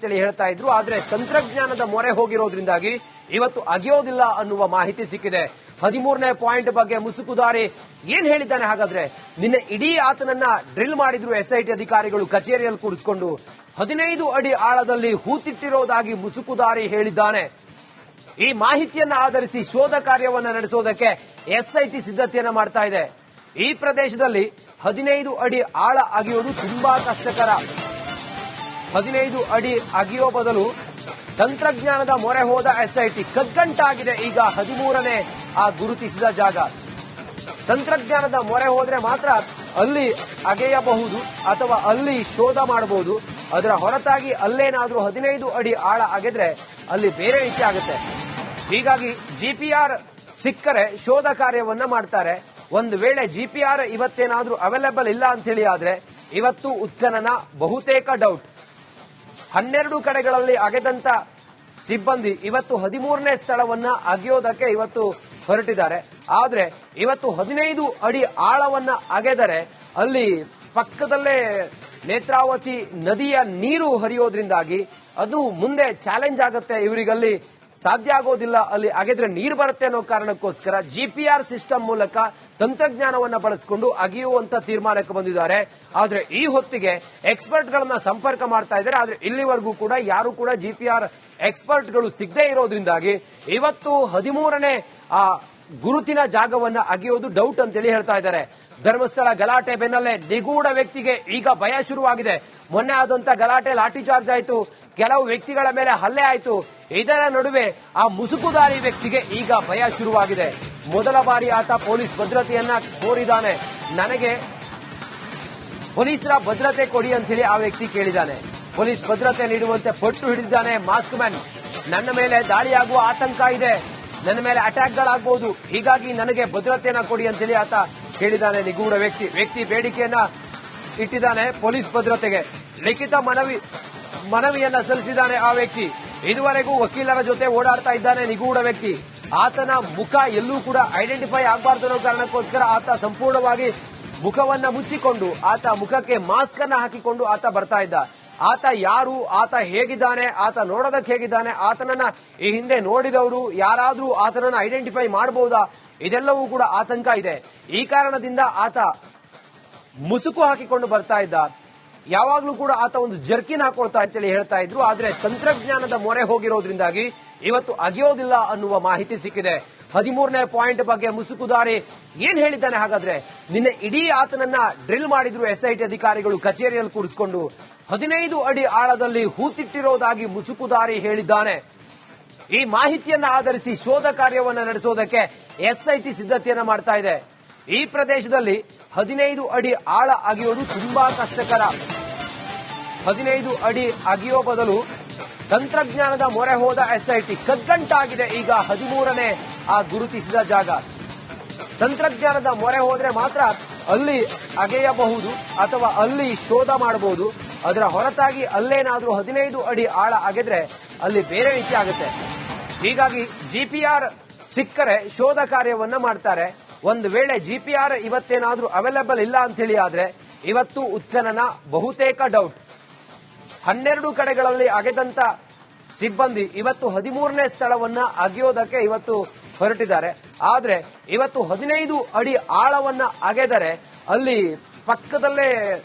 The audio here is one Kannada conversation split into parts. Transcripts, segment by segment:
ಅಂತೇಳಿ ಹೇಳ್ತಾ ಇದ್ರು. ಆದ್ರೆ ತಂತ್ರಜ್ಞಾನದ ಮೊರೆ ಹೋಗಿರೋದ್ರಿಂದಾಗಿ ಇವತ್ತು ಅಗೆಯೋದಿಲ್ಲ ಅನ್ನುವ ಮಾಹಿತಿ ಸಿಕ್ಕಿದೆ. 13ನೇ ಪಾಯಿಂಟ್ ಬಗ್ಗೆ ಮುಸುಕುದಾರಿ ಏನ್ ಹೇಳಿದ್ದಾನೆ ಹಾಗಾದ್ರೆ? ನಿನ್ನೆ ಇಡೀ ಆತನನ್ನ ಡ್ರಿಲ್ ಮಾಡಿದ್ರು ಎಸ್ಐಟಿ ಅಧಿಕಾರಿಗಳು ಕಚೇರಿಯಲ್ಲಿ ಕೂರಿಸಿಕೊಂಡು. 15 ಅಡಿ ಆಳದಲ್ಲಿ ಹೂತಿಟ್ಟಿರೋದಾಗಿ ಮುಸುಕುದಾರಿ ಹೇಳಿದ್ದಾನೆ. ಈ ಮಾಹಿತಿಯನ್ನ ಆಧರಿಸಿ ಶೋಧ ಕಾರ್ಯವನ್ನ ನಡೆಸೋದಕ್ಕೆ ಎಸ್ಐಟಿ ಸಿದ್ಧತೆಯನ್ನ ಮಾಡ್ತಾ ಇದೆ. ಈ ಪ್ರದೇಶದಲ್ಲಿ 15 ಅಡಿ ಆಳ ಅಗೆಯೋದು ತುಂಬಾ ಕಷ್ಟಕರ. 15 ಅಡಿ ಅಗೆಯೋ ಬದಲು ತಂತ್ರಜ್ಞಾನದ ಮೊರೆ ಹೋದ ಎಸ್ಐಟಿ ಕಗ್ಗಂಟಾಗಿದೆ. ಈಗ 13ನೇ ಆ ಗುರುತಿಸಿದ ಜಾಗ. ತಂತ್ರಜ್ಞಾನದ ಮೊರೆ ಹೋದ್ರೆ ಮಾತ್ರ ಅಲ್ಲಿ ಅಗೆಯಬಹುದು ಅಥವಾ ಅಲ್ಲಿ ಶೋಧ ಮಾಡಬಹುದು. ಅದರ ಹೊರತಾಗಿ ಅಲ್ಲೇನಾದ್ರೂ 15 ಅಡಿ ಆಳ ಅಗೆದ್ರೆ ಅಲ್ಲಿ ಬೇರೆ ರೀತಿ ಆಗುತ್ತೆ. ಹೀಗಾಗಿ ಜಿಪಿಆರ್ ಸಿಕ್ಕರೆ ಶೋಧ ಕಾರ್ಯವನ್ನ ಮಾಡ್ತಾರೆ. ಒಂದು ವೇಳೆ ಜಿಪಿಆರ್ ಇವತ್ತೇನಾದ್ರೂ ಅವೈಲೇಬಲ್ ಇಲ್ಲ ಅಂತ ಹೇಳಿ ಆದ್ರೆ ಇವತ್ತು ಉತ್ಖನನ ಬಹುತೇಕ ಡೌಟ್. 12 ಕಡೆಗಳಲ್ಲಿ ಅಗೆದಂತ ಸಿಬ್ಬಂದಿ ಇವತ್ತು 13ನೇ ಸ್ಥಳವನ್ನ ಅಗೆಯೋದಕ್ಕೆ ಇವತ್ತು ಹೊರಟಿದ್ದಾರೆ. ಆದ್ರೆ ಇವತ್ತು 15 ಅಡಿ ಆಳವನ್ನ ಅಗೆದರೆ ಅಲ್ಲಿ ಪಕ್ಕದಲ್ಲೇ ನೇತ್ರಾವತಿ ನದಿಯ ನೀರು ಹರಿಯೋದ್ರಿಂದಾಗಿ ಅದು ಮುಂದೆ ಚಾಲೆಂಜ್ ಆಗುತ್ತೆ. ಇವರಿಗಲ್ಲಿ ಸಾಧ್ಯ ಆಗೋದಿಲ್ಲ. ಅಲ್ಲಿ ಅಗೆದ್ರೆ ನೀರು ಬರುತ್ತೆ ಅನ್ನೋ ಕಾರಣಕ್ಕೋಸ್ಕರ ಜಿಪಿಆರ್ ಸಿಸ್ಟಮ್ ಮೂಲಕ ತಂತ್ರಜ್ಞಾನವನ್ನ ಬಳಸಿಕೊಂಡು ಅಗೆಯುವಂತ ತೀರ್ಮಾನಕ್ಕೆ ಬಂದಿದ್ದಾರೆ. ಆದ್ರೆ ಈ ಹೊತ್ತಿಗೆ ಎಕ್ಸ್ಪರ್ಟ್ ಗಳನ್ನ ಸಂಪರ್ಕ ಮಾಡ್ತಾ ಇದ್ದಾರೆ. ಆದ್ರೆ ಇಲ್ಲಿವರೆಗೂ ಕೂಡ ಯಾರು ಕೂಡ ಜಿಪಿಆರ್ ಎಕ್ಸ್ಪರ್ಟ್ ಗಳು ಸಿಗದೇ ಇರೋದ್ರಿಂದಾಗಿ ಇವತ್ತು 13ನೇ ಆ ಗುರುತಿನ ಜಾಗವನ್ನ ಅಗೆಯೋದು ಡೌಟ್ ಅಂತೇಳಿ ಹೇಳ್ತಾ ಇದ್ದಾರೆ. ಧರ್ಮಸ್ಥಳ ಗಲಾಟೆ ಬೆನ್ನಲ್ಲೇ ನಿಗೂಢ ವ್ಯಕ್ತಿಗೆ ಈಗ ಭಯ ಶುರುವಾಗಿದೆ. ಮೊನ್ನೆ ಆದಂತ ಗಲಾಟೆ ಲಾಠಿ ಚಾರ್ಜ್ ಆಯಿತು, ಕೆಲವು ವ್ಯಕ್ತಿಗಳ ಮೇಲೆ ಹಲ್ಲೆ ಆಯಿತು. ಇದರ ನಡುವೆ ಆ ಮುಸುಕುದಾರಿ ವ್ಯಕ್ತಿಗೆ ಈಗ ಭಯ ಶುರುವಾಗಿದೆ. ಮೊದಲ ಬಾರಿ ಆತ ಪೊಲೀಸ್ ಭದ್ರತೆಯನ್ನ ಕೋರಿದ್ದಾನೆ. ನನಗೆ ಪೊಲೀಸರ ಭದ್ರತೆ ಕೊಡಿ ಅಂತ ಹೇಳಿ ಆ ವ್ಯಕ್ತಿ ಕೇಳಿದ್ದಾನೆ. ಪೊಲೀಸ್ ಭದ್ರತೆ ನೀಡುವಂತೆ ಪಟ್ಟು ಹಿಡಿದಿದ್ದಾನೆ ಮಾಸ್ಕ್ ಮ್ಯಾನ್. ನನ್ನ ಮೇಲೆ ದಾಳಿಯಾಗುವ ಆತಂಕ ಇದೆ, ನನ್ನ ಮೇಲೆ ಅಟ್ಯಾಕ್ಗಳಾಗಬಹುದು, ಹೀಗಾಗಿ ನನಗೆ ಭದ್ರತೆಯನ್ನ ಕೊಡಿ ಅಂತ ಹೇಳಿ ಆತ ಹೇಳಿದ್ದಾನೆ. ನಿಗೂಢ ವ್ಯಕ್ತಿ ಬೇಡಿಕೆಯನ್ನ ಇಟ್ಟಿದ್ದಾನೆ ಪೊಲೀಸ್ ಭದ್ರತೆಗೆ. ಲಿಖಿತ ಮನವಿಯನ್ನ ಸಲ್ಲಿಸಿದ್ದಾನೆ ಆ ವ್ಯಕ್ತಿ. ಇದುವರೆಗೂ ವಕೀಲರ ಜೊತೆ ಓಡಾಡ್ತಾ ಇದ್ದಾನೆ ನಿಗೂಢ ವ್ಯಕ್ತಿ. ಆತನ ಮುಖ ಎಲ್ಲೂ ಕೂಡ ಐಡೆಂಟಿಫೈ ಆಗಬಾರ್ದು ಅನ್ನೋ ಕಾರಣಕ್ಕೋಸ್ಕರ ಆತ ಸಂಪೂರ್ಣವಾಗಿ ಮುಖವನ್ನ ಮುಚ್ಚಿಕೊಂಡು ಆತ ಮುಖಕ್ಕೆ ಮಾಸ್ಕ್ ಅನ್ನ ಹಾಕಿಕೊಂಡು ಆತ ಬರ್ತಾ ಇದ್ದ. ಆತ ಯಾರು, ಆತ ಹೇಗಿದ್ದಾನೆ, ಆತ ನೋಡೋದಕ್ಕೆ ಹೇಗಿದ್ದಾನೆ, ಆತನನ್ನ ಈ ಹಿಂದೆ ನೋಡಿದವರು ಯಾರಾದ್ರೂ ಆತನನ್ನ ಐಡೆಂಟಿಫೈ ಮಾಡಬಹುದಾ, ಇದೆಲ್ಲವೂ ಕೂಡ ಆತಂಕ ಇದೆ. ಈ ಕಾರಣದಿಂದ ಆತ ಮುಸುಕು ಹಾಕಿಕೊಂಡು ಬರ್ತಾ ಇದ್ದ. ಯಾವಾಗ್ಲೂ ಕೂಡ ಆತ ಒಂದು ಜರ್ಕಿನ್ ಹಾಕೊಳ್ತಾ ಅಂತೇಳಿ ಹೇಳ್ತಾ ಇದ್ರು. ಆದ್ರೆ ತಂತ್ರಜ್ಞಾನದ ಮೊರೆ ಹೋಗಿರೋದ್ರಿಂದಾಗಿ ಇವತ್ತು ಅಗೆಯೋದಿಲ್ಲ ಅನ್ನುವ ಮಾಹಿತಿ ಸಿಕ್ಕಿದೆ. 13ನೇ ಪಾಯಿಂಟ್ ಬಗ್ಗೆ ಮುಸುಕುದಾರಿ ಏನ್ ಹೇಳಿದ್ದಾನೆ ಹಾಗಾದ್ರೆ? ನಿನ್ನೆ ಇಡೀ ಆತನನ್ನ ಡ್ರಿಲ್ ಮಾಡಿದ್ರು ಎಸ್ಐಟಿ ಅಧಿಕಾರಿಗಳು ಕಚೇರಿಯಲ್ಲಿ ಕೂರಿಸಿಕೊಂಡು. 15 ಅಡಿ ಆಳದಲ್ಲಿ ಹೂತಿಟ್ಟಿರೋದಾಗಿ ಮುಸುಕುದಾರಿ ಹೇಳಿದ್ದಾನೆ. ಈ ಮಾಹಿತಿಯನ್ನ ಆಧರಿಸಿ ಶೋಧ ಕಾರ್ಯವನ್ನ ನಡೆಸೋದಕ್ಕೆ ಎಸ್ಐಟಿ ಸಿದ್ಧತೆಯನ್ನ ಮಾಡ್ತಾ ಇದೆ. ಈ ಪ್ರದೇಶದಲ್ಲಿ 15 ಅಡಿ ಆಳ ಅಗೆಯೋದು ತುಂಬಾ ಕಷ್ಟಕರ. 15 ಅಡಿ ಅಗೆಯೋ ಬದಲು ತಂತ್ರಜ್ಞಾನದ ಮೊರೆ ಹೋದ ಎಸ್ಐಟಿ ಕಗ್ಗಂಟಾಗಿದೆ. ಈಗ 13ನೇ ಆ ಗುರುತಿಸಿದ ಜಾಗ. ತಂತ್ರಜ್ಞಾನದ ಮೊರೆ ಹೋದ್ರೆ ಮಾತ್ರ ಅಲ್ಲಿ ಅಗೆಯಬಹುದು ಅಥವಾ ಅಲ್ಲಿ ಶೋಧ ಮಾಡಬಹುದು. ಅದರ ಹೊರತಾಗಿ ಅಲ್ಲೇನಾದ್ರೂ 15 ಅಡಿ ಆಳ ಅಗೆದ್ರೆ ಅಲ್ಲಿ ಬೇರೆ ರೀತಿ ಆಗುತ್ತೆ. ಹೀಗಾಗಿ ಜಿಪಿಆರ್ ಸಿಕ್ಕರೆ ಶೋಧ ಕಾರ್ಯವನ್ನ ಮಾಡ್ತಾರೆ. ಒಂದು ವೇಳೆ ಜಿಪಿಆರ್ ಇವತ್ತೇನಾದ್ರೂ ಅವೈಲೇಬಲ್ ಇಲ್ಲ ಅಂತ ಹೇಳಿ ಆದ್ರೆ ಇವತ್ತು ಉತ್ಖನನ ಬಹುತೇಕ ಡೌಟ್. 12 ಕಡೆಗಳಲ್ಲಿ ಅಗೆದಂತ ಸಿಬ್ಬಂದಿ ಇವತ್ತು 13ನೇ ಸ್ಥಳವನ್ನ ಅಗೆಯೋದಕ್ಕೆ ಇವತ್ತು ಹೊರಟಿದ್ದಾರೆ. ಆದ್ರೆ ಇವತ್ತು 15 ಅಡಿ ಆಳವನ್ನ ಅಗೆದರೆ ಅಲ್ಲಿ ಪಕ್ಕದಲ್ಲೇ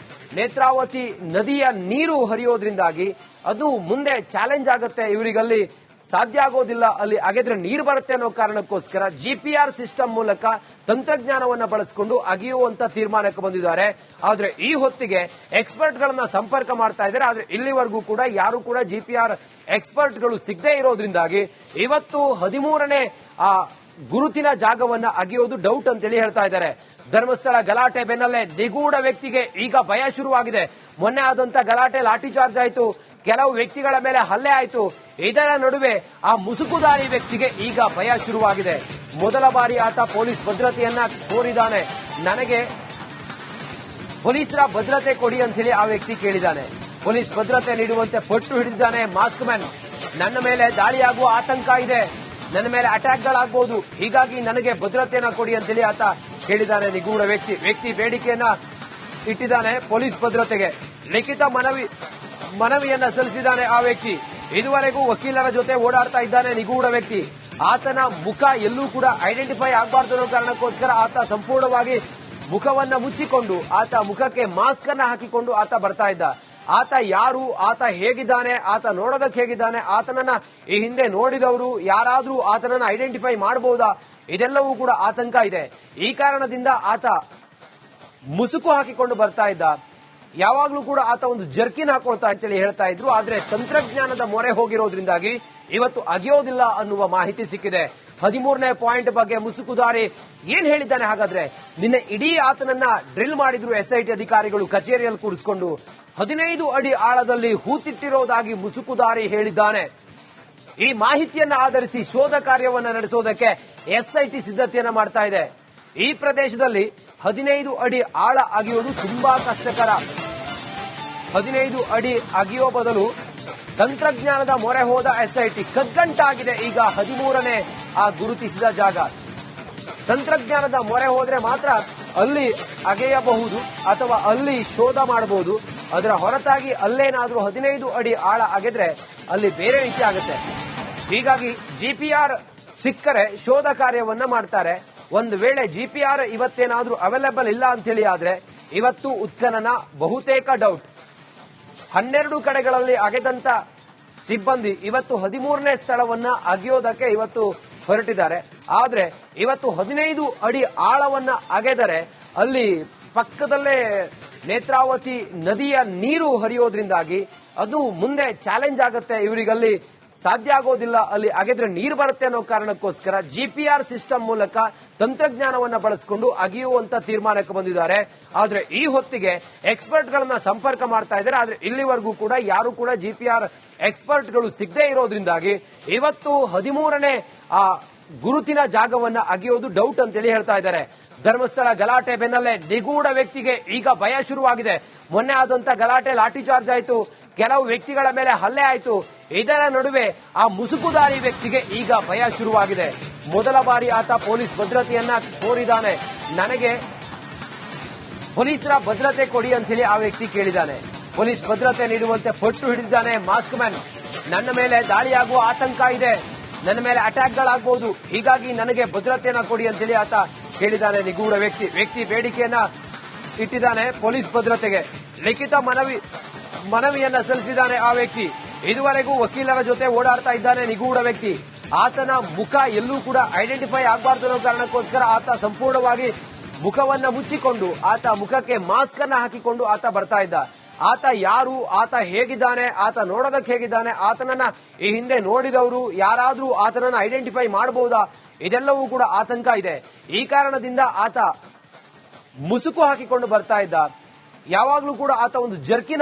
ನೇತ್ರಾವತಿ ನದಿಯ ನೀರು ಹರಿಯೋದ್ರಿಂದಾಗಿ ಅದು ಮುಂದೆ ಚಾಲೆಂಜ್ ಆಗುತ್ತೆ. ಇವರಿಗಲ್ಲಿ ಸಾಧ್ಯ ಆಗೋದಿಲ್ಲ. ಅಲ್ಲಿ ಅಗೆದ್ರೆ ನೀರು ಬರುತ್ತೆ ಅನ್ನೋ ಕಾರಣಕ್ಕೋಸ್ಕರ ಜಿಪಿಆರ್ ಸಿಸ್ಟಮ್ ಮೂಲಕ ತಂತ್ರಜ್ಞಾನವನ್ನ ಬಳಸಿಕೊಂಡು ಅಗೆಯುವಂತ ತೀರ್ಮಾನಕ್ಕೆ ಬಂದಿದ್ದಾರೆ. ಆದ್ರೆ ಈ ಹೊತ್ತಿಗೆ ಎಕ್ಸ್ಪರ್ಟ್ ಗಳನ್ನ ಸಂಪರ್ಕ ಮಾಡ್ತಾ ಇದ್ದಾರೆ. ಆದ್ರೆ ಇಲ್ಲಿವರೆಗೂ ಕೂಡ ಯಾರು ಕೂಡ ಜಿಪಿಆರ್ ಎಕ್ಸ್ಪರ್ಟ್ ಗಳು ಸಿಗದೇ ಇರೋದ್ರಿಂದಾಗಿ ಇವತ್ತು 13ನೇ ಆ ಗುರುತಿನ ಜಾಗವನ್ನ ಅಗೆಯೋದು ಡೌಟ್ ಅಂತೇಳಿ ಹೇಳ್ತಾ ಇದ್ದಾರೆ. ಧರ್ಮಸ್ಥಳ ಗಲಾಟೆ ಬೆನ್ನಲ್ಲೇ ನಿಗೂಢ ವ್ಯಕ್ತಿಗೆ ಈಗ ಭಯ ಶುರುವಾಗಿದೆ. ಮೊನ್ನೆ ಆದಂತ ಗಲಾಟೆ ಲಾಠಿ ಚಾರ್ಜ್ ಆಯಿತು, ಕೆಲವು ವ್ಯಕ್ತಿಗಳ ಮೇಲೆ ಹಲ್ಲೆ ಆಯಿತು. ಇದರ ನಡುವೆ ಆ ಮುಸುಕುದಾರಿ ವ್ಯಕ್ತಿಗೆ ಈಗ ಭಯ ಶುರುವಾಗಿದೆ. ಮೊದಲ ಬಾರಿ ಆತ ಪೊಲೀಸ್ ಭದ್ರತೆಯನ್ನ ಕೋರಿದ್ದಾನೆ. ನನಗೆ ಪೊಲೀಸರ ಭದ್ರತೆ ಕೊಡಿ ಅಂತ ಹೇಳಿ ಆ ವ್ಯಕ್ತಿ ಕೇಳಿದ್ದಾನೆ. ಪೊಲೀಸ್ ಭದ್ರತೆ ನೀಡುವಂತೆ ಪಟ್ಟು ಹಿಡಿದಿದ್ದಾನೆ ಮಾಸ್ಕ್ ಮ್ಯಾನ್. ನನ್ನ ಮೇಲೆ ದಾಳಿಯಾಗುವ ಆತಂಕ ಇದೆ, ನನ್ನ ಮೇಲೆ ಅಟ್ಯಾಕ್ಗಳಾಗಬಹುದು, ಹೀಗಾಗಿ ನನಗೆ ಭದ್ರತೆಯನ್ನ ಕೊಡಿ ಅಂತ ಹೇಳಿ ಆತ ಹೇಳಿದ್ದಾನೆ. ನಿಗೂಢ ವ್ಯಕ್ತಿ ಬೇಡಿಕೆಯನ್ನ ಇಟ್ಟಿದ್ದಾನೆ ಪೊಲೀಸ್ ಭದ್ರತೆಗೆ. ಲಿಖಿತ ಮನವಿಯನ್ನ ಸಲ್ಲಿಸಿದ್ದಾನೆ ಆ ವ್ಯಕ್ತಿ. ಇದುವರೆಗೂ ವಕೀಲರ ಜೊತೆ ಓಡಾಡ್ತಾ ಇದ್ದಾನೆ ನಿಗೂಢ ವ್ಯಕ್ತಿ. ಆತನ ಮುಖ ಎಲ್ಲೂ ಕೂಡ ಐಡೆಂಟಿಫೈ ಆಗಬಾರ್ದು ಅನ್ನೋ ಕಾರಣಕ್ಕೋಸ್ಕರ ಆತ ಸಂಪೂರ್ಣವಾಗಿ ಮುಖವನ್ನ ಮುಚ್ಚಿಕೊಂಡು ಆತ ಮುಖಕ್ಕೆ ಮಾಸ್ಕ್ ಅನ್ನ ಹಾಕಿಕೊಂಡು ಆತ ಬರ್ತಾ ಇದ್ದ. ಆತ ಯಾರು, ಆತ ಹೇಗಿದ್ದಾನೆ, ಆತ ನೋಡೋದಕ್ಕೆ ಹೇಗಿದ್ದಾನೆ, ಆತನನ್ನ ಈ ಹಿಂದೆ ನೋಡಿದವರು ಯಾರಾದ್ರೂ ಆತನನ್ನ ಐಡೆಂಟಿಫೈ ಮಾಡಬಹುದಾ, ಇದೆಲ್ಲವೂ ಕೂಡ ಆತಂಕ ಇದೆ. ಈ ಕಾರಣದಿಂದ ಆತ ಮುಸುಕು ಹಾಕಿಕೊಂಡು ಬರ್ತಾ ಇದ್ದ. ಯಾವಾಗ್ಲೂ ಕೂಡ ಆತ ಒಂದು ಜರ್ಕಿನ್ ಹಾಕೊಳ್ತಾ ಅಂತೇಳಿ ಹೇಳ್ತಾ ಇದ್ರು. ಆದ್ರೆ ತಂತ್ರಜ್ಞಾನದ ಮೊರೆ ಹೋಗಿರೋದ್ರಿಂದಾಗಿ ಇವತ್ತು ಅಗಿಯೋದಿಲ್ಲ ಅನ್ನುವ ಮಾಹಿತಿ ಸಿಕ್ಕಿದೆ. 13ನೇ ಪಾಯಿಂಟ್ ಬಗ್ಗೆ ಮುಸುಕುದಾರಿ ಏನ್ ಹೇಳಿದ್ದಾನೆ ಹಾಗಾದ್ರೆ? ನಿನ್ನೆ ಇಡೀ ಆತನನ್ನ ಡ್ರಿಲ್ ಮಾಡಿದ್ರು ಎಸ್ಐಟಿ ಅಧಿಕಾರಿಗಳು ಕಚೇರಿಯಲ್ಲಿ ಕೂರಿಸಿಕೊಂಡು. 15 ಅಡಿ ಆಳದಲ್ಲಿ ಹೂತಿಟ್ಟಿರೋದಾಗಿ ಮುಸುಕುದಾರಿ ಹೇಳಿದ್ದಾನೆ. ಈ ಮಾಹಿತಿಯನ್ನ ಆಧರಿಸಿ ಶೋಧ ಕಾರ್ಯವನ್ನ ನಡೆಸೋದಕ್ಕೆ ಎಸ್ಐಟಿ ಸಿದ್ಧತೆಯನ್ನ ಮಾಡ್ತಾ ಇದೆ. ಈ ಪ್ರದೇಶದಲ್ಲಿ 15 ಅಡಿ ಆಳ ಅಗೆಯೋದು ತುಂಬಾ ಕಷ್ಟಕರ. 15 ಅಡಿ ಅಗೆಯೋ ಬದಲು ತಂತ್ರಜ್ಞಾನದ ಮೊರೆ ಹೋದ ಎಸ್ಐಟಿ ಕಗ್ಗಂಟಾಗಿದೆ. ಈಗ 13ನೇ ಆ ಗುರುತಿಸಿದ ಜಾಗ. ತಂತ್ರಜ್ಞಾನದ ಮೊರೆ ಹೋದ್ರೆ ಮಾತ್ರ ಅಲ್ಲಿ ಅಗೆಯಬಹುದು ಅಥವಾ ಅಲ್ಲಿ ಶೋಧ ಮಾಡಬಹುದು. ಅದರ ಹೊರತಾಗಿ ಅಲ್ಲೇನಾದ್ರೂ 15 ಅಡಿ ಆಳ ಅಗೆದ್ರೆ ಅಲ್ಲಿ ಬೇರೆ ರೀತಿ ಆಗುತ್ತೆ. ಹೀಗಾಗಿ ಜಿಪಿಆರ್ ಸಿಕ್ಕರೆ ಶೋಧ ಕಾರ್ಯವನ್ನ ಮಾಡ್ತಾರೆ. ಒಂದು ವೇಳೆ ಜಿಪಿಆರ್ ಇವತ್ತೇನಾದ್ರೂ ಅವೈಲೇಬಲ್ ಇಲ್ಲ ಅಂತ ಹೇಳಿ ಆದ್ರೆ ಇವತ್ತು ಉತ್ಖನನ ಬಹುತೇಕ ಡೌಟ್. 12 ಕಡೆಗಳಲ್ಲಿ ಅಗೆದಂತ ಸಿಬ್ಬಂದಿ ಇವತ್ತು 13ನೇ ಸ್ಥಳವನ್ನ ಅಗೆಯೋದಕ್ಕೆ ಇವತ್ತು ಹೊರಟಿದ್ದಾರೆ. ಆದ್ರೆ ಇವತ್ತು 15 ಅಡಿ ಆಳವನ್ನ ಅಗೆದರೆ ಅಲ್ಲಿ ಪಕ್ಕದಲ್ಲೇ ನೇತ್ರಾವತಿ ನದಿಯ ನೀರು ಹರಿಯೋದ್ರಿಂದಾಗಿ ಅದು ಮುಂದೆ ಚಾಲೆಂಜ್ ಆಗುತ್ತೆ. ಇವರಿಗಲ್ಲಿ ಸಾಧ್ಯ ಆಗೋದಿಲ್ಲ, ಅಲ್ಲಿ ಅಗೆದ್ರೆ ನೀರು ಬರುತ್ತೆ ಅನ್ನೋ ಕಾರಣಕ್ಕೋಸ್ಕರ ಜಿಪಿಆರ್ ಸಿಸ್ಟಮ್ ಮೂಲಕ ತಂತ್ರಜ್ಞಾನವನ್ನ ಬಳಸಿಕೊಂಡು ಅಗೆಯುವಂತ ತೀರ್ಮಾನಕ್ಕೆ ಬಂದಿದ್ದಾರೆ. ಆದ್ರೆ ಈ ಹೊತ್ತಿಗೆ ಎಕ್ಸ್ಪರ್ಟ್ ಗಳನ್ನ ಸಂಪರ್ಕ ಮಾಡ್ತಾ ಇದ್ದಾರೆ. ಆದ್ರೆ ಇಲ್ಲಿವರೆಗೂ ಕೂಡ ಯಾರು ಕೂಡ ಜಿಪಿಆರ್ ಎಕ್ಸ್ಪರ್ಟ್ ಗಳು ಸಿಗದೆ ಇರೋದ್ರಿಂದಾಗಿ ಇವತ್ತು 13ನೇ ಆ ಗುರುತಿನ ಜಾಗವನ್ನ ಅಗೆಯೋದು ಡೌಟ್ ಅಂತೇಳಿ ಹೇಳ್ತಾ ಇದ್ದಾರೆ. ಧರ್ಮಸ್ಥಳ ಗಲಾಟೆ ಬೆನ್ನಲ್ಲೇ ನಿಗೂಢ ವ್ಯಕ್ತಿಗೆ ಈಗ ಭಯ ಶುರುವಾಗಿದೆ. ಮೊನ್ನೆ ಆದಂತ ಗಲಾಟೆ ಲಾಠಿ ಚಾರ್ಜ್ ಆಯಿತು, ಕೆಲವು ವ್ಯಕ್ತಿಗಳ ಮೇಲೆ ಹಲ್ಲೆ ಆಯಿತು. ಇದರ ನಡುವೆ ಆ ಮುಸುಕುದಾರಿ ವ್ಯಕ್ತಿಗೆ ಈಗ ಭಯ ಶುರುವಾಗಿದೆ. ಮೊದಲ ಬಾರಿ ಆತ ಪೊಲೀಸ್ ಭದ್ರತೆಯನ್ನ ಕೋರಿದ್ದಾನೆ. ನನಗೆ ಪೊಲೀಸರ ಭದ್ರತೆ ಕೊಡಿ ಅಂತ ಹೇಳಿ ಆ ವ್ಯಕ್ತಿ ಕೇಳಿದ್ದಾನೆ. ಪೊಲೀಸ್ ಭದ್ರತೆ ನೀಡುವಂತೆ ಪಟ್ಟು ಹಿಡಿದಿದ್ದಾನೆ ಮಾಸ್ಕ್ ಮ್ಯಾನ್. ನನ್ನ ಮೇಲೆ ದಾಳಿಯಾಗುವ ಆತಂಕ ಇದೆ, ನನ್ನ ಮೇಲೆ ಅಟ್ಯಾಕ್ಗಳಾಗಬಹುದು, ಹೀಗಾಗಿ ನನಗೆ ಭದ್ರತೆಯನ್ನ ಕೊಡಿ ಅಂತೇಳಿ ಆತ ಹೇಳಿದ್ದಾನೆ. ನಿಗೂಢ ವ್ಯಕ್ತಿ ಬೇಡಿಕೆಯನ್ನ ಇಟ್ಟಿದ್ದಾನೆ ಪೊಲೀಸ್ ಭದ್ರತೆಗೆ. ಲಿಖಿತ ಮನವಿಯನ್ನ ಸಲ್ಲಿಸಿದ್ದಾನೆ ಆ ವ್ಯಕ್ತಿ. ಇದುವರೆಗೂ ವಕೀಲರ ಜೊತೆ ಓಡಾಡ್ತಾ ಇದ್ದಾನೆ ನಿಗೂಢ ವ್ಯಕ್ತಿ. ಆತನ ಮುಖ ಎಲ್ಲೂ ಕೂಡ ಐಡೆಂಟಿಫೈ ಆಗಬಾರ್ದು ಅನ್ನೋ ಕಾರಣಕ್ಕೋಸ್ಕರ ಆತ ಸಂಪೂರ್ಣವಾಗಿ ಮುಖವನ್ನ ಮುಚ್ಚಿಕೊಂಡು ಆತ ಮುಖಕ್ಕೆ ಮಾಸ್ಕ್ ಅನ್ನ ಹಾಕಿಕೊಂಡು ಆತ ಬರ್ತಾ ಇದ್ದ. ಆತ ಯಾರು, ಆತ ಹೇಗಿದ್ದಾನೆ, ಆತ ನೋಡೋದಕ್ಕೆ ಹೇಗಿದ್ದಾನೆ, ಆತನನ್ನ ಈ ಹಿಂದೆ ನೋಡಿದವರು ಯಾರಾದ್ರೂ ಆತನನ್ನ ಐಡೆಂಟಿಫೈ ಮಾಡಬಹುದಾ, ಇದೆಲ್ಲವೂ ಕೂಡ ಆತಂಕ ಇದೆ. ಈ ಕಾರಣದಿಂದ ಆತ ಮುಸುಕು ಹಾಕಿಕೊಂಡು ಬರ್ತಾ ಇದ್ದ. ಯಾವಾಗ್ಲೂ ಕೂಡ ಆತ ಒಂದು ಜರ್ಕಿನ್